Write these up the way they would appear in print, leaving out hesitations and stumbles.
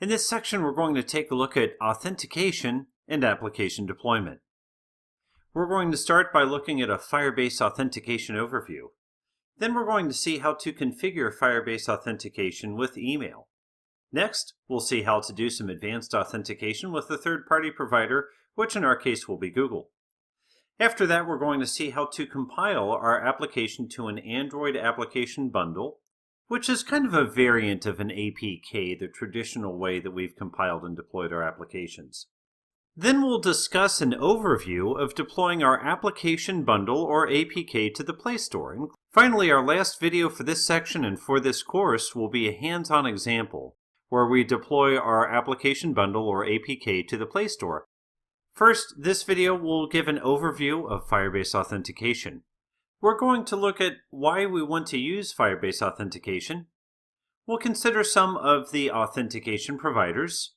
In this section, we're going to take a look at authentication and application deployment. We're going to start by looking at a Firebase Authentication overview. Then we're going to see how to configure Firebase Authentication with email. Next, we'll see how to do some advanced authentication with a third-party provider, which in our case will be Google. After that, we're going to see how to compile our application to an Android application bundle, which is kind of a variant of an APK, the traditional way that we've compiled and deployed our applications. Then we'll discuss an overview of deploying our application bundle or APK to the Play Store. And finally, our last video for this section and for this course will be a hands-on example where we deploy our application bundle or APK to the Play Store. First, this video will give an overview of Firebase Authentication. We're going to look at why we want to use Firebase Authentication. We'll consider some of the authentication providers.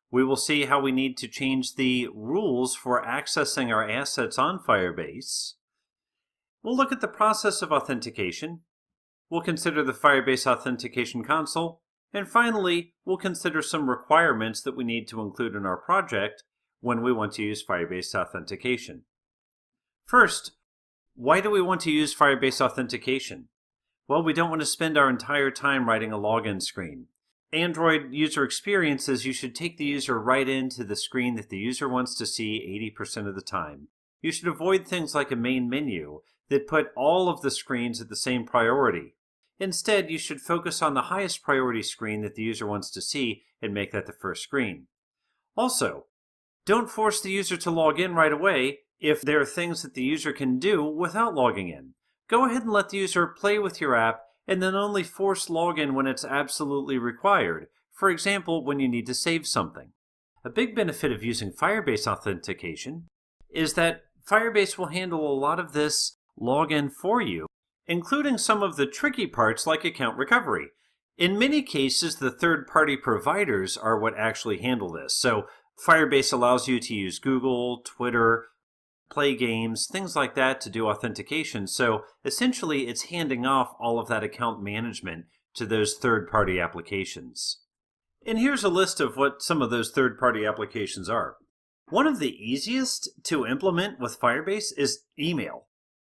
We will see how we need to change the rules for accessing our assets on Firebase. We'll look at the process of authentication. We'll consider the Firebase Authentication Console. And finally, we'll consider some requirements that we need to include in our project when we want to use Firebase Authentication. First, why do we want to use Firebase Authentication? Well, we don't want to spend our entire time writing a login screen. Android user experiences, you should take the user right into the screen that the user wants to see 80% of the time. You should avoid things like a main menu that put all of the screens at the same priority. Instead, you should focus on the highest priority screen that the user wants to see and make that the first screen. Also, don't force the user to log in right away if there are things that the user can do without logging in. Go ahead and let the user play with your app and then only force login when it's absolutely required. For example, when you need to save something. A big benefit of using Firebase Authentication is that Firebase will handle a lot of this login for you, including some of the tricky parts like account recovery. In many cases, the third-party providers are what actually handle this. So Firebase allows you to use Google, Twitter, play games, things like that to do authentication. So essentially, it's handing off all of that account management to those third-party applications. And here's a list of what some of those third-party applications are. One of the easiest to implement with Firebase is email.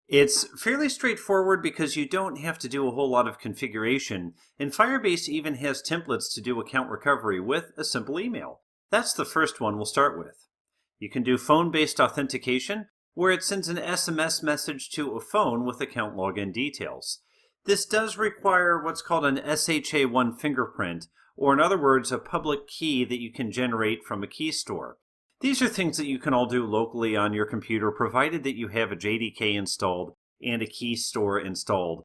It's fairly straightforward because you don't have to do a whole lot of configuration, and Firebase even has templates to do account recovery with a simple email. That's the first one we'll start with. You can do phone-based authentication, where it sends an SMS message to a phone with account login details. This does require what's called an SHA-1 fingerprint, or in other words, a public key that you can generate from a key store. These are things that you can all do locally on your computer, provided that you have a JDK installed and a key store installed.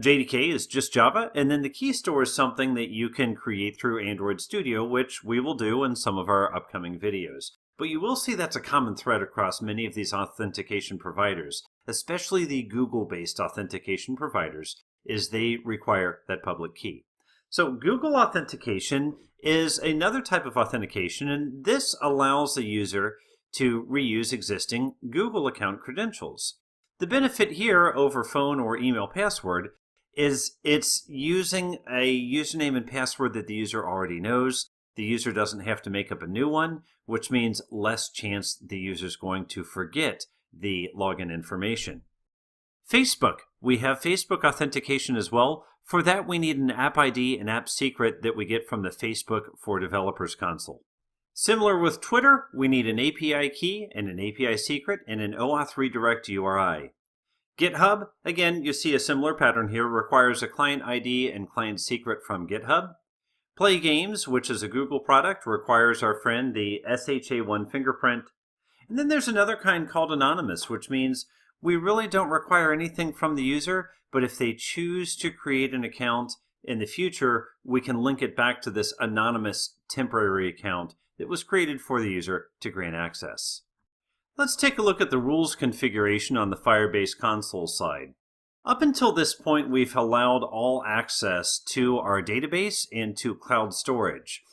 JDK is just Java, and then the key store is something that you can create through Android Studio, which we will do in some of our upcoming videos. But you will see that's a common thread across many of these authentication providers, especially the Google-based authentication providers, is they require that public key. So Google Authentication is another type of authentication, and this allows the user to reuse existing Google account credentials. The benefit here over phone or email password is it's using a username and password that the user already knows. The user doesn't have to make up a new one, which means less chance the user is going to forget the login information. Facebook. We have Facebook authentication as well. For that, we need an app ID and app secret that we get from the Facebook for Developers console. Similar with Twitter, we need an API key and an API secret and an OAuth redirect URI. GitHub, again, you see a similar pattern here, requires a client ID and client secret from GitHub. Play Games, which is a Google product, requires our friend the SHA-1 fingerprint. And then there's another kind called Anonymous, which means we really don't require anything from the user, but if they choose to create an account in the future, we can link it back to this anonymous temporary account that was created for the user to grant access. Let's take a look at the rules configuration on the Firebase console side. Up until this point, we've allowed all access to our database and to cloud storage.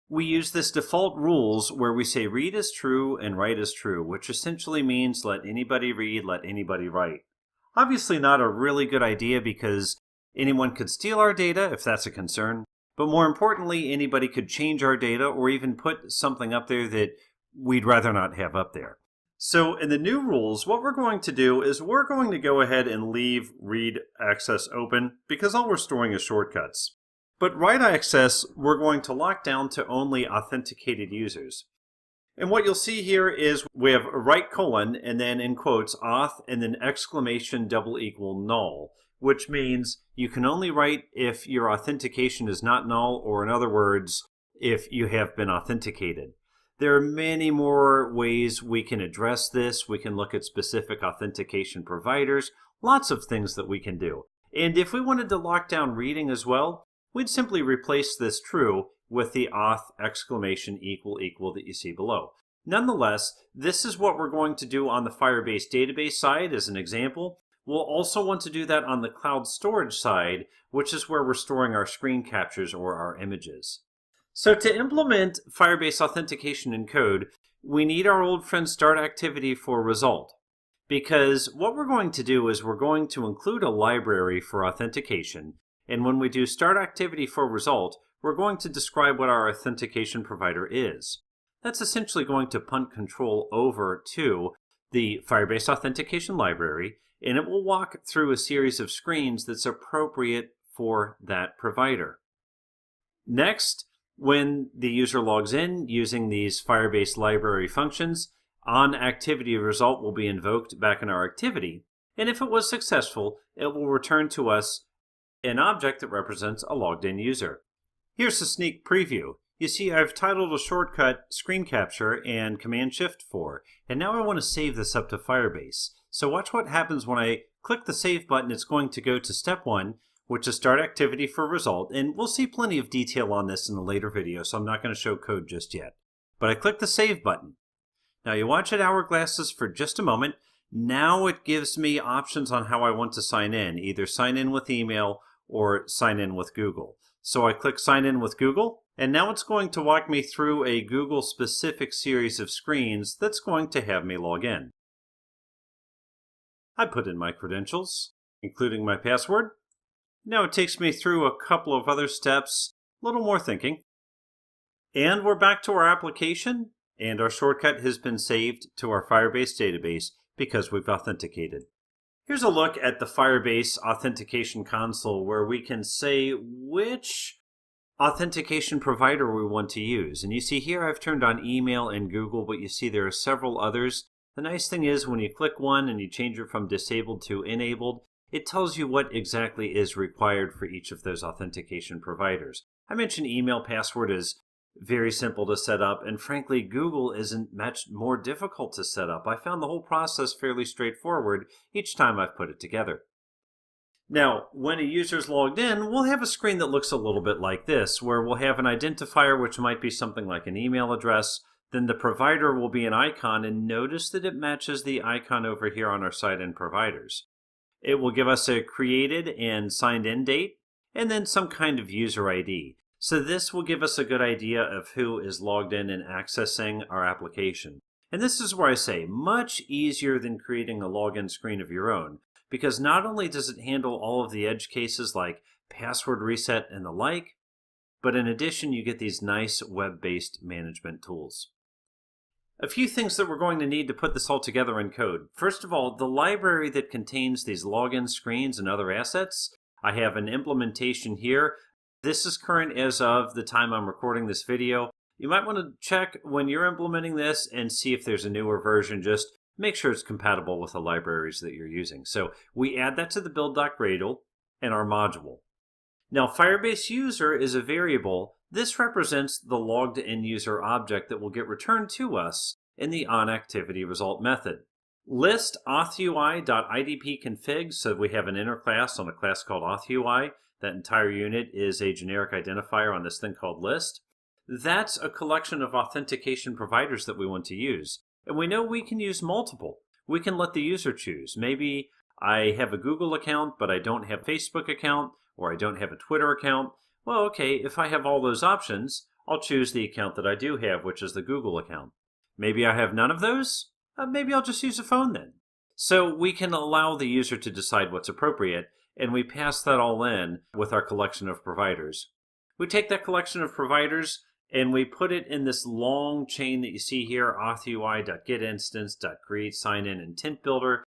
We use this default rules where we say read is true and write is true, which essentially means let anybody read, let anybody write. Obviously not a really good idea because anyone could steal our data if that's a concern, But more importantly, anybody could change our data or even put something up there that we'd rather not have up there. So in the new rules, what we're going to do is we're going to go ahead and leave read access open because all we're storing is shortcuts. But write access, we're going to lock down to only authenticated users. And what you'll see here is we have a right colon and then in quotes auth and then exclamation double equal null, which means you can only write if your authentication is not null, or in other words, if you have been authenticated. There are many more ways we can address this. We can look at specific authentication providers, lots of things that we can do. And if we wanted to lock down reading as well, we'd simply replace this true with the auth exclamation equal equal that you see below. Nonetheless, this is what we're going to do on the Firebase database side as an example. We'll also want to do that on the cloud storage side, which is where we're storing our screen captures or our images. So to implement Firebase authentication in code, we need our old friend start activity for result. Because what we're going to do is we're going to include a library for authentication, and when we do start activity for result, we're going to describe what our authentication provider is. That's essentially going to punt control over to the Firebase authentication library, and it will walk through a series of screens that's appropriate for that provider. Next, when the user logs in using these Firebase library functions, onActivity result will be invoked back in our activity, and if it was successful, it will return to us an object that represents a logged in user. Here's a sneak preview. You see I've titled a shortcut screen capture and Command-Shift-4, and now I want to save this up to Firebase. So watch what happens when I click the save button. It's going to go to step 1, which is start activity for result, and we'll see plenty of detail on this in a later video, so I'm not going to show code just yet. But I click the save button. Now you watch it hourglasses for just a moment. Now it gives me options on how I want to sign in, either sign in with email or sign in with Google. So I click sign in with Google, and now it's going to walk me through a Google specific series of screens that's going to have me log in. I put in my credentials, including my password. Now it takes me through a couple of other steps, a little more thinking. And we're back to our application, and our shortcut has been saved to our Firebase database because we've authenticated. Here's a look at the Firebase Authentication console where we can say which authentication provider we want to use. And you see here I've turned on email and Google, but you see there are several others. The nice thing is when you click one and you change it from disabled to enabled, it tells you what exactly is required for each of those authentication providers. I mentioned email password is very simple to set up, and frankly, Google isn't much more difficult to set up. I found the whole process fairly straightforward each time I've put it together. Now, when a user's logged in, we'll have a screen that looks a little bit like this, where we'll have an identifier, which might be something like an email address. Then the provider will be an icon, and notice that it matches the icon over here on our site and providers. It will give us a created and signed in date, and then some kind of user ID. So this will give us a good idea of who is logged in and accessing our application. And this is where I say much easier than creating a login screen of your own, because not only does it handle all of the edge cases like password reset and the like, but in addition you get these nice web-based management tools. A few things that we're going to need to put this all together in code. First of all, the library that contains these login screens and other assets. I have an implementation here. This is current as of the time I'm recording this video. You might want to check when you're implementing this and see if there's a newer version. Just make sure it's compatible with the libraries that you're using. So we add that to the build.gradle and our module. Now Firebase user is a variable. This represents the logged in user object that will get returned to us in the onActivity result method. List authUI.idpconfig, so we have an inner class on a class called authUI. That entire unit is a generic identifier on this thing called list. That's a collection of authentication providers that we want to use. And we know we can use multiple. We can let the user choose. Maybe I have a Google account, but I don't have a Facebook account, or I don't have a Twitter account. Well, okay, if I have all those options, I'll choose the account that I do have, which is the Google account. Maybe I have none of those. Maybe I'll just use a phone then. So we can allow the user to decide what's appropriate, and we pass that all in with our collection of providers. We take that collection of providers and we put it in this long chain that you see here, authui.getInstance.create sign-in intent builder,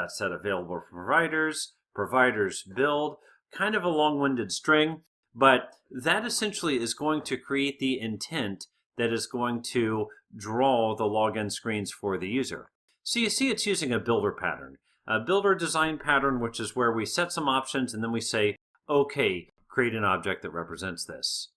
.set available for providers, providers build, kind of a long-winded string, but that essentially is going to create the intent that is going to draw the login screens for the user. So you see it's using a builder pattern, a builder design pattern, which is where we set some options and then we say, okay, create an object that represents this.